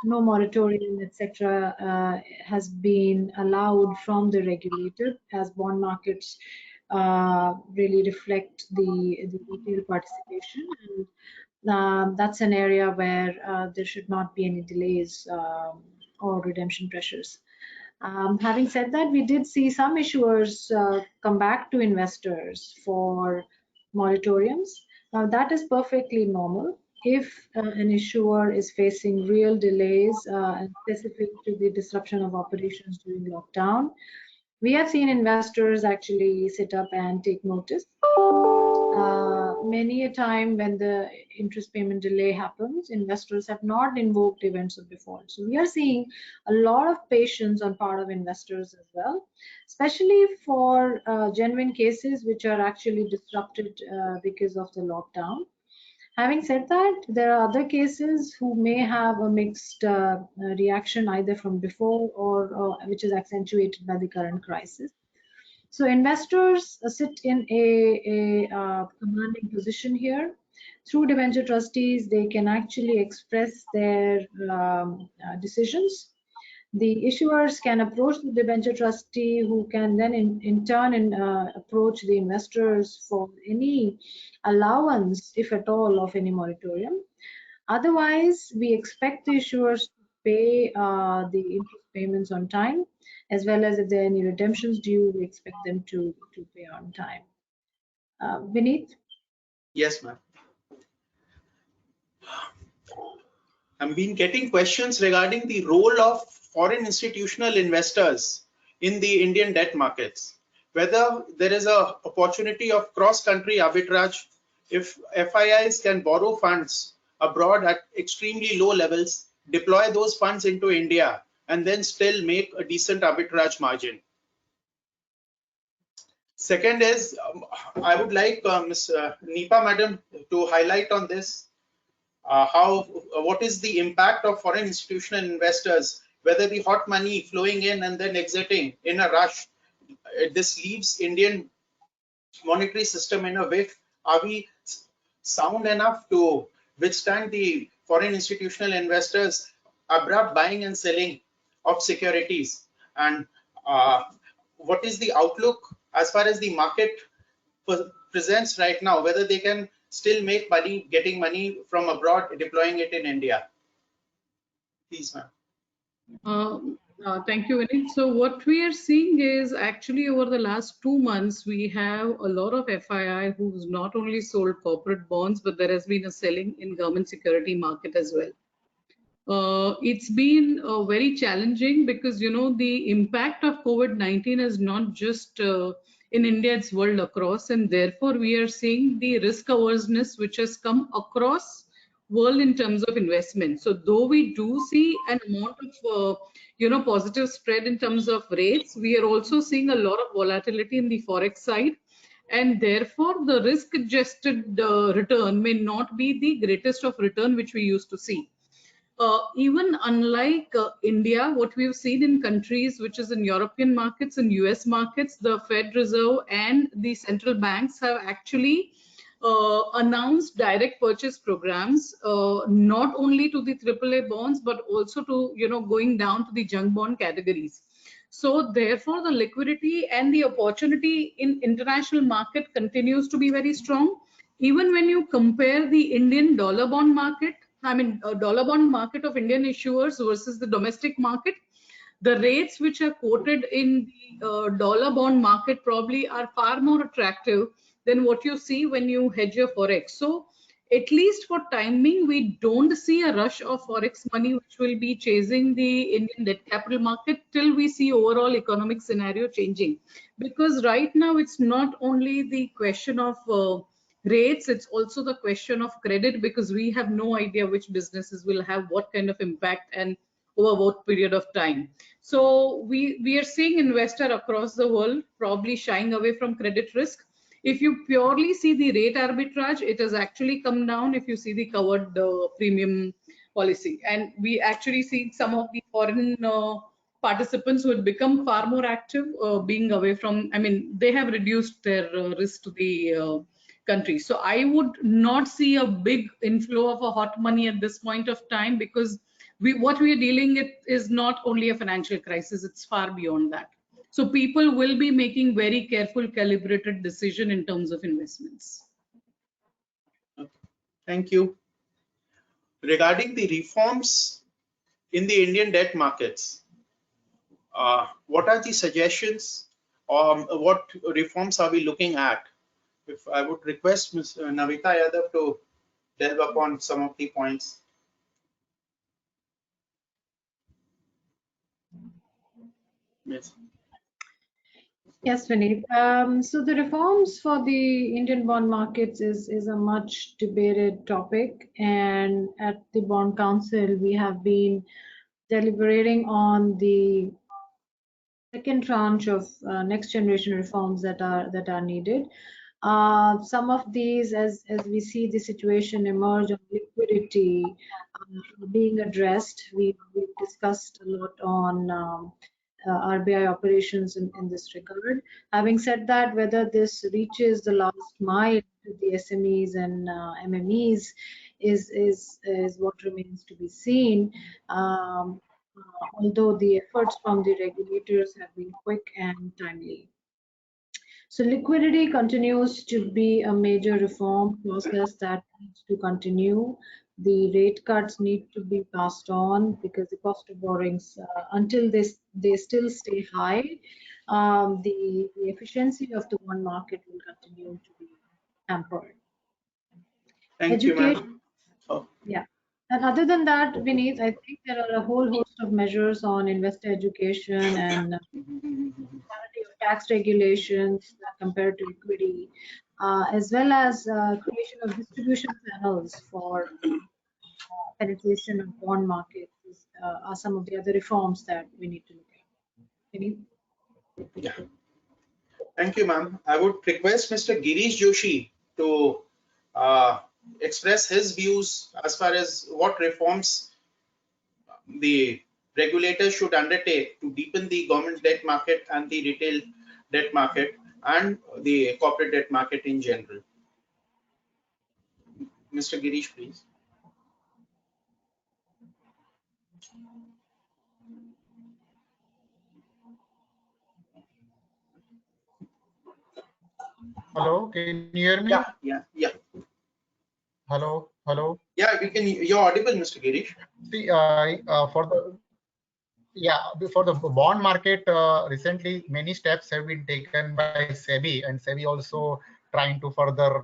No moratorium, etc., has been allowed from the regulator, as bond markets really reflect the retail participation, and that's an area where there should not be any delays or redemption pressures. Having said that, we did see some issuers come back to investors for moratoriums. Now, that is perfectly normal. If an issuer is facing real delays and specific to the disruption of operations during lockdown, we have seen investors actually sit up and take notice. Many a time when the interest payment delay happens, investors have not invoked events of default. So we are seeing a lot of patience on part of investors as well, especially for genuine cases which are actually disrupted because of the lockdown. Having said that, there are other cases who may have a mixed reaction either from before or which is accentuated by the current crisis. So investors sit in a commanding position here. Through debenture trustees, they can actually express their decisions. The issuers can approach the debenture trustee, who can then in turn approach the investors for any allowance, if at all, of any moratorium. Otherwise, we expect the issuers to pay the interest payments on time, as well as if there are any redemptions due, we expect them to pay on time. Vineet? Yes, ma'am. I've been getting questions regarding the role of foreign institutional investors in the Indian debt markets, whether there is an opportunity of cross-country arbitrage if FIIs can borrow funds abroad at extremely low levels, deploy those funds into India, and then still make a decent arbitrage margin. Second is, I would like Ms. Nipa Madam to highlight on this. What is the impact of foreign institutional investors, whether the hot money flowing in and then exiting in a rush, this leaves Indian monetary system in a whiff. Are we sound enough to withstand the foreign institutional investors abrupt buying and selling of securities? And what is the outlook as far as the market presents right now, whether they can still make money, getting money from abroad, deploying it in India? Please, ma'am. Thank you, Vineet. So what we are seeing is actually over the last 2 months, we have a lot of FII who's not only sold corporate bonds, but there has been a selling in government security market as well. It's been very challenging because, you know, the impact of COVID-19 is not just in India, it's world across, and therefore we are seeing the risk averseness which has come across world in terms of investment. So though we do see an amount of you know, positive spread in terms of rates, we are also seeing a lot of volatility in the forex side, and therefore the risk adjusted return may not be the greatest of return which we used to see. Even unlike India, what we've seen in countries which is in European markets and US markets, the Fed Reserve and the central banks have actually announced direct purchase programs, not only to the AAA bonds, but also to, you know, going down to the junk bond categories. So therefore, the liquidity and the opportunity in international market continues to be very strong. Even when you compare the Indian dollar bond market, I mean, dollar bond market of Indian issuers versus the domestic market, the rates which are quoted in the dollar bond market probably are far more attractive than what you see when you hedge your forex. So at least for timing, we don't see a rush of forex money which will be chasing the Indian debt capital market till we see overall economic scenario changing. Because right now it's not only the question of rates, it's also the question of credit, because we have no idea which businesses will have what kind of impact and over what period of time. So we are seeing investor across the world probably shying away from credit risk. If you purely see the rate arbitrage, it has actually come down if you see the covered premium policy. And we actually see some of the foreign participants who had become far more active being away from, I mean, they have reduced their risk to the country. So I would not see a big inflow of a hot money at this point of time, because what we are dealing with is not only a financial crisis, it's far beyond that. So people will be making very careful, calibrated decision in terms of investments. Thank you. Regarding the reforms in the Indian debt markets, what are the suggestions? What reforms are we looking at? If I would request Ms. Navita Yadav to delve upon some of the points. Yes. Yes, Vineet. So the reforms for the Indian bond markets is a much debated topic, and at the Bond Council we have been deliberating on the second tranche of next generation reforms that are needed. Some of these, as we see the situation emerge on liquidity being addressed, we've discussed a lot on RBI operations in this regard. Having said that, whether this reaches the last mile to the SMEs and MMEs is what remains to be seen. Although the efforts from the regulators have been quick and timely. So liquidity continues to be a major reform process that needs to continue. The rate cuts need to be passed on because the cost of borrowings, until they still stay high, the efficiency of the bond market will continue to be hampered. Thank you, ma'am. Oh. Yeah. And other than that, Vineet, I think there are a whole host of measures on investor education and clarity of tax regulations compared to equity, as well as creation of distribution channels for penetration of bond markets are some of the other reforms that we need to look at. Vineet? Yeah. Thank you, ma'am. I would request Mr. Girish Joshi to express his views as far as what reforms the regulator should undertake to deepen the government debt market and the retail debt market and the corporate debt market in general. Mr. Girish, please. Hello, can you hear me? Yeah. Hello. Yeah, we can. You're audible, Mr. Girish. See, for the bond market, recently many steps have been taken by SEBI, and SEBI also trying to further,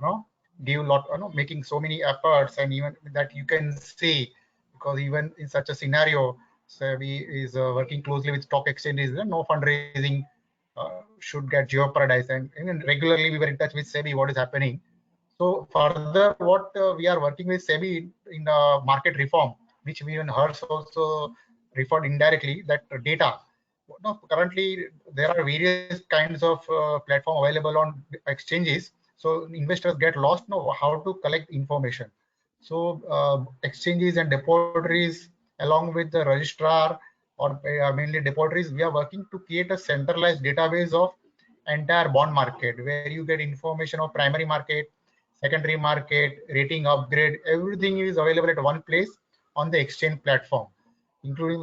give lot, making so many efforts, and even that you can see, because even in such a scenario, SEBI is working closely with stock exchanges. No fundraising should get jeopardized, and even regularly we were in touch with SEBI. What is happening? So further, what we are working with SEBI in the market reform, which we even heard also referred indirectly, that data. Currently, there are various kinds of platform available on exchanges. So investors get lost know how to collect information. So exchanges and depositories, along with the registrar or mainly depositories, we are working to create a centralized database of entire bond market, where you get information of primary market, secondary market, rating upgrade, everything is available at one place on the exchange platform, including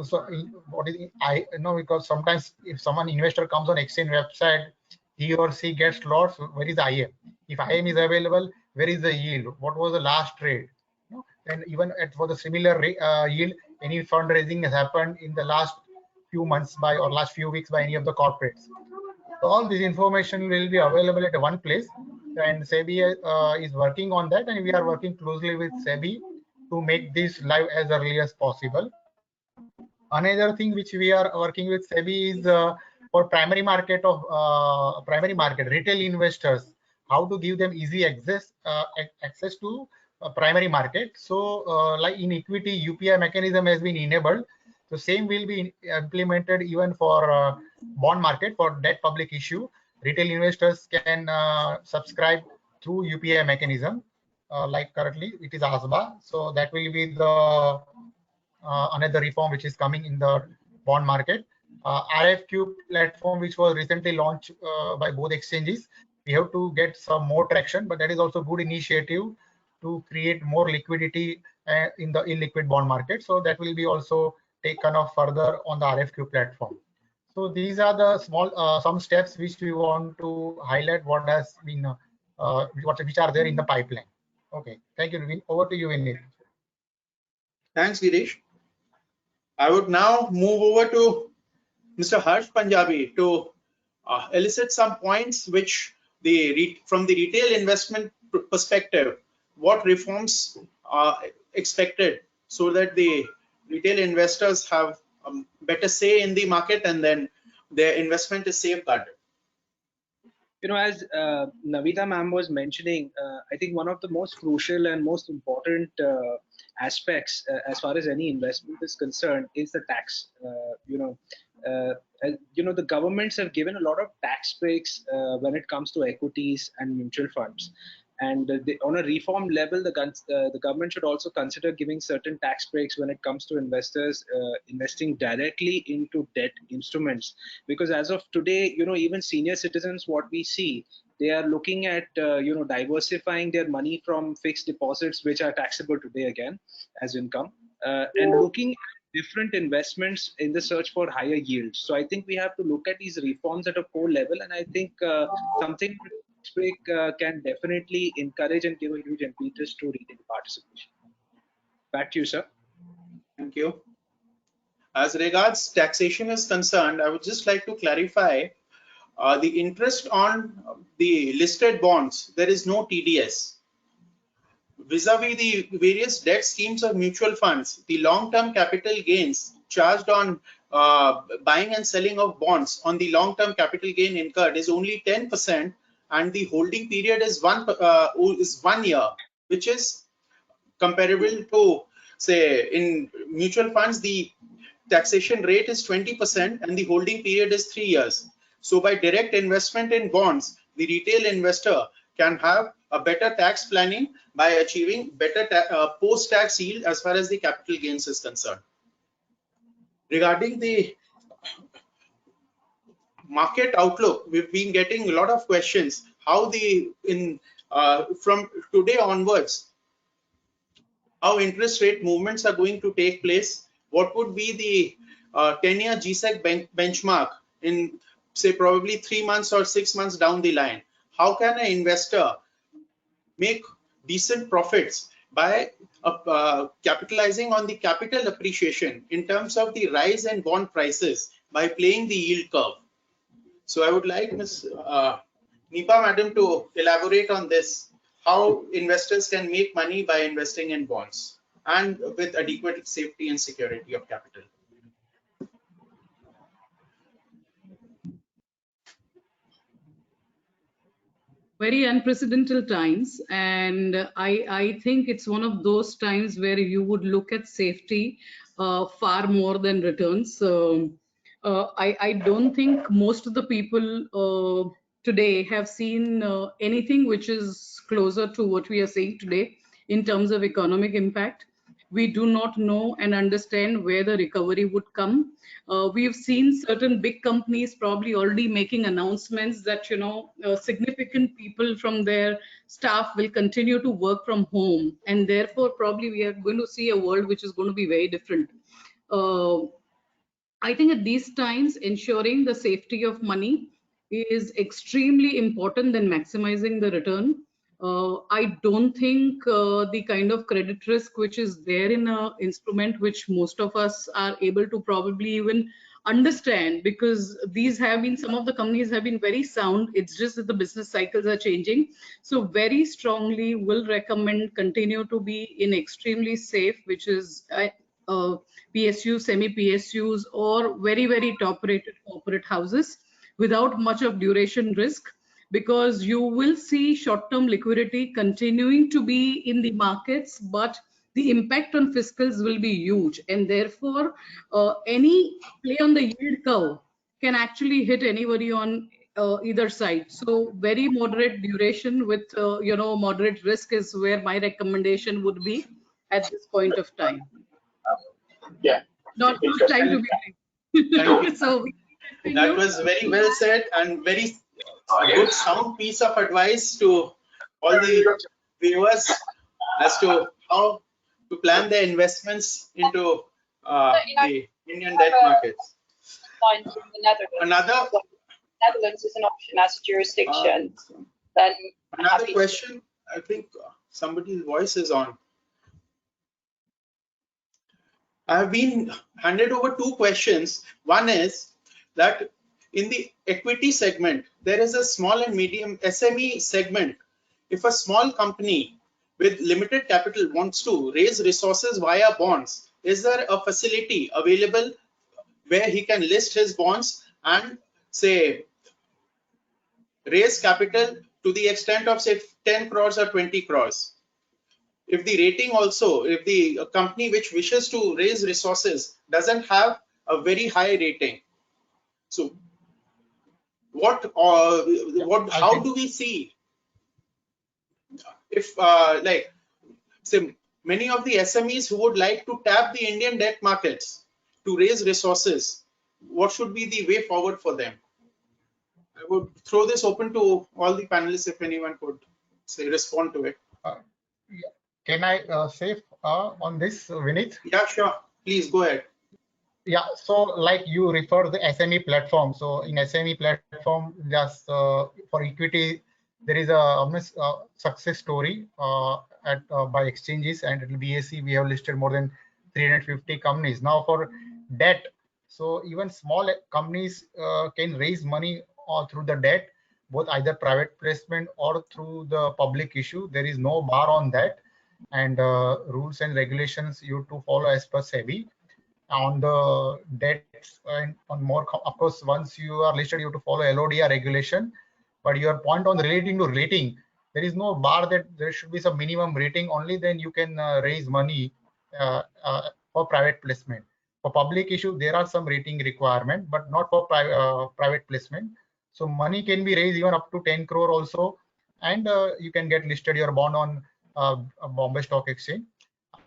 what is I know, because sometimes if someone investor comes on exchange website, he or she gets lost. Where is IM? If IM is available, where is the yield? What was the last trade? And even for the similar yield, any fundraising has happened in the last few months by or last few weeks by any of the corporates. So all this information will be available at one place, and SEBI is working on that, and we are working closely with SEBI to make this live as early as possible. Another thing which we are working with SEBI is for primary market retail investors, how to give them easy access to primary market. So like in equity, UPI mechanism has been enabled. So same will be implemented even for bond market for debt public issue. Retail investors can subscribe through UPI mechanism, like currently it is ASBA. So that will be the another reform which is coming in the bond market. RFQ platform, which was recently launched by both exchanges, we have to get some more traction, but that is also good initiative to create more liquidity in the illiquid bond market. So that will be also taken up further on the RFQ platform. So these are the small some steps which we want to highlight what has been which are there in the pipeline. Okay, thank you. Over to you, Vineet. Thanks, Girish. I would now move over to Mr. Harsh Punjabee to elicit some points which from the retail investment perspective, what reforms are expected so that the retail investors have better say in the market and then their investment is safeguarded. As Navita ma'am was mentioning, I think one of the most crucial and most important aspects as far as any investment is concerned is the tax. The governments have given a lot of tax breaks when it comes to equities and mutual funds. And on a reform level, the government should also consider giving certain tax breaks when it comes to investors investing directly into debt instruments. Because as of today, even senior citizens, what we see, they are looking at diversifying their money from fixed deposits, which are taxable today again as income, and looking at different investments in the search for higher yields. So I think we have to look at these reforms at a core level, and I think something break can definitely encourage and give a huge impetus to retail participation. Back to you, sir. Thank you. As regards taxation is concerned, I would just like to clarify the interest on the listed bonds. There is no TDS. Vis-a-vis the various debt schemes of mutual funds, the long-term capital gains charged on buying and selling of bonds on the long-term capital gain incurred is only 10%. And the holding period is 1 year, which is comparable to, say, in mutual funds, the taxation rate is 20% and the holding period is 3 years. So by direct investment in bonds, the retail investor can have a better tax planning by achieving better post-tax yield as far as the capital gains is concerned. Regarding the market outlook, we've been getting a lot of questions how from today onwards, how interest rate movements are going to take place, what would be the 10-year GSEC benchmark in, say, probably 3 months or 6 months down the line. How can an investor make decent profits by capitalizing on the capital appreciation in terms of the rise in bond prices by playing the yield curve? So I would like Ms. Nipa Madam to elaborate on this, how investors can make money by investing in bonds and with adequate safety and security of capital. Very unprecedented times, and I think it's one of those times where you would look at safety far more than returns. I don't think most of the people today have seen anything which is closer to what we are saying today in terms of economic impact. We do not know and understand where the recovery would come. We've seen certain big companies probably already making announcements that significant people from their staff will continue to work from home, and therefore probably we are going to see a world which is going to be very different. I think at these times, ensuring the safety of money is extremely important than maximizing the return. I don't think the kind of credit risk which is there in an instrument which most of us are able to probably even understand, because these have been, some of the companies have been very sound. It's just that the business cycles are changing. So very strongly will recommend continue to be in extremely safe, which is PSUs, semi-PSUs, or very, very top-rated corporate houses without much of duration risk, because you will see short-term liquidity continuing to be in the markets, but the impact on fiscals will be huge, and therefore any play on the yield curve can actually hit anybody on either side. So very moderate duration with moderate risk is where my recommendation would be at this point of time. Yeah. Not much time to be Thank you. so That was very well said and very good sound piece of advice to all the viewers as to how to plan their investments into the Indian debt markets. Another Netherlands is an option as a jurisdiction. Then another question. I think somebody's voice is on. I have been handed over two questions. One is that in the equity segment, there is a small and medium SME segment. If a small company with limited capital wants to raise resources via bonds, is there a facility available where he can list his bonds and say raise capital to the extent of say 10 crores or 20 crores? If the rating also, if the company which wishes to raise resources doesn't have a very high rating, so how do we see if like say many of the SMEs who would like to tap the Indian debt markets to raise resources, what should be the way forward for them? I would throw this open to all the panelists if anyone could say respond to it. Yeah. Can I say on this, Vineet? Yeah, sure. Please go ahead. Yeah, so like you refer the SME platform. So in SME platform, just for equity, there is a success story by exchanges, and at BSE we have listed more than 350 companies. Now for debt, so even small companies can raise money through the debt, both either private placement or through the public issue. There is no bar on that, and rules and regulations you have to follow as per SEBI. On the debts and on more, of course, once you are listed, you have to follow LODR regulation. But your point on relating to rating, there is no bar that there should be some minimum rating. Only then you can raise money for private placement. For public issue, there are some rating requirement, but not for private placement. So money can be raised even up to 10 crore also, and you can get listed your bond on Bombay Stock Exchange.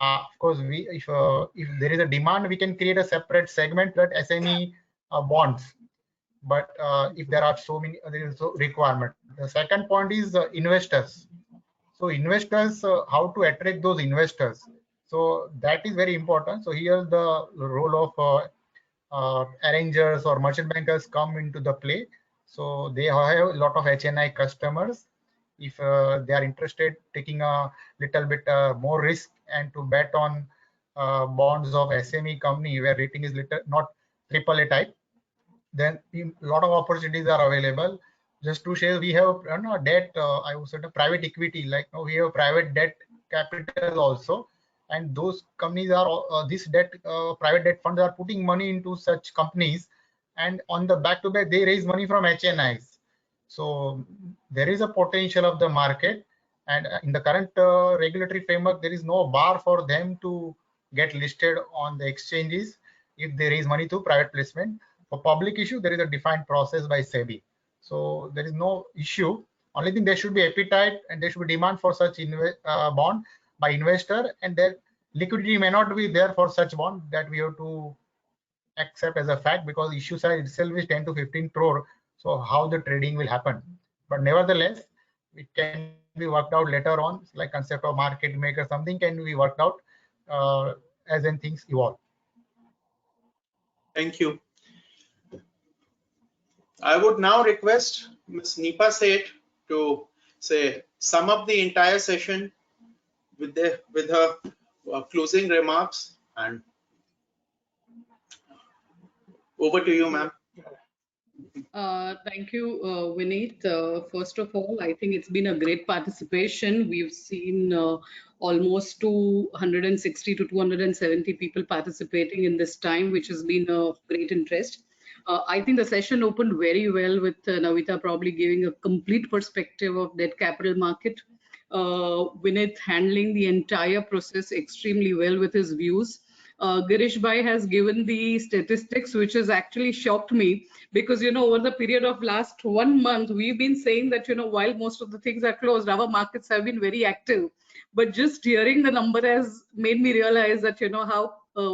Of course, if there is a demand, we can create a separate segment that SME bonds. But if there are so many, there is a requirement. The second point is investors. So investors, how to attract those investors. So that is very important. So here the role of arrangers or merchant bankers come into the play. So they have a lot of HNI customers. If they are interested taking a little bit more risk and to bet on bonds of SME company where rating is not AAA type, then a lot of opportunities are available. Just to share, we have debt, I would say the private equity, like we have private debt capital also, and those companies are this debt private debt funds are putting money into such companies, and on the back to back they raise money from HNIs. So there is a potential of the market, and in the current regulatory framework, there is no bar for them to get listed on the exchanges if they raise money through private placement. For public issue, there is a defined process by SEBI. So there is no issue. Only thing, there should be appetite and there should be demand for such bond by investor, and their liquidity may not be there for such bond. That we have to accept as a fact, because issue size itself is 10 to 15 crore. So how the trading will happen? But nevertheless, it can be worked out later on, like concept of market maker, something can be worked out as then things evolve. Thank you. I would now request Ms. Nipa Sheth to say sum up the entire session with her closing remarks, and over to you, ma'am. Thank you, Vineet. First of all, I think it's been a great participation. We've seen almost 260 to 270 people participating in this time, which has been of great interest. I think the session opened very well with Navita probably giving a complete perspective of debt capital market. Vineet handling the entire process extremely well with his views. Girish Bhai has given the statistics, which has actually shocked me because, over the period of last 1 month, we've been saying that, while most of the things are closed, our markets have been very active. But just hearing the number has made me realize that, how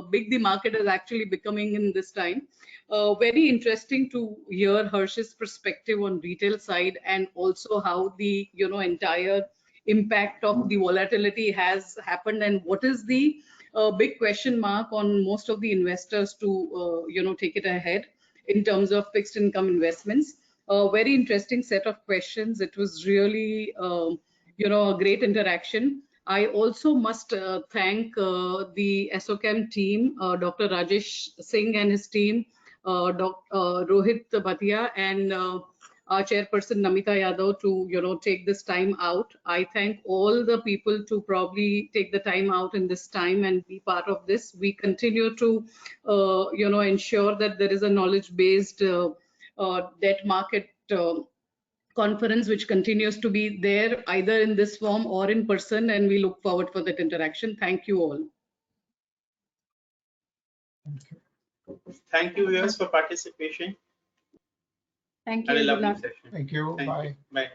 big the market is actually becoming in this time. Very interesting to hear Harsh's perspective on retail side and also how the, entire impact of the volatility has happened and what is the big question mark on most of the investors to, take it ahead in terms of fixed income investments. A very interesting set of questions. It was really, a great interaction. I also must thank the ASSOCHAM team, Dr. Rajesh Singh and his team, Rohit Bhatia and our chairperson Navita Yadav to take this time out. I thank all the people to probably take the time out in this time and be part of this. We continue to ensure that there is a knowledge-based debt market conference which continues to be there either in this form or in person, and we look forward for that interaction. Thank you all. Thank you, viewers, for participation. Thank Had a you. lovely session. Thank you. Bye. Bye.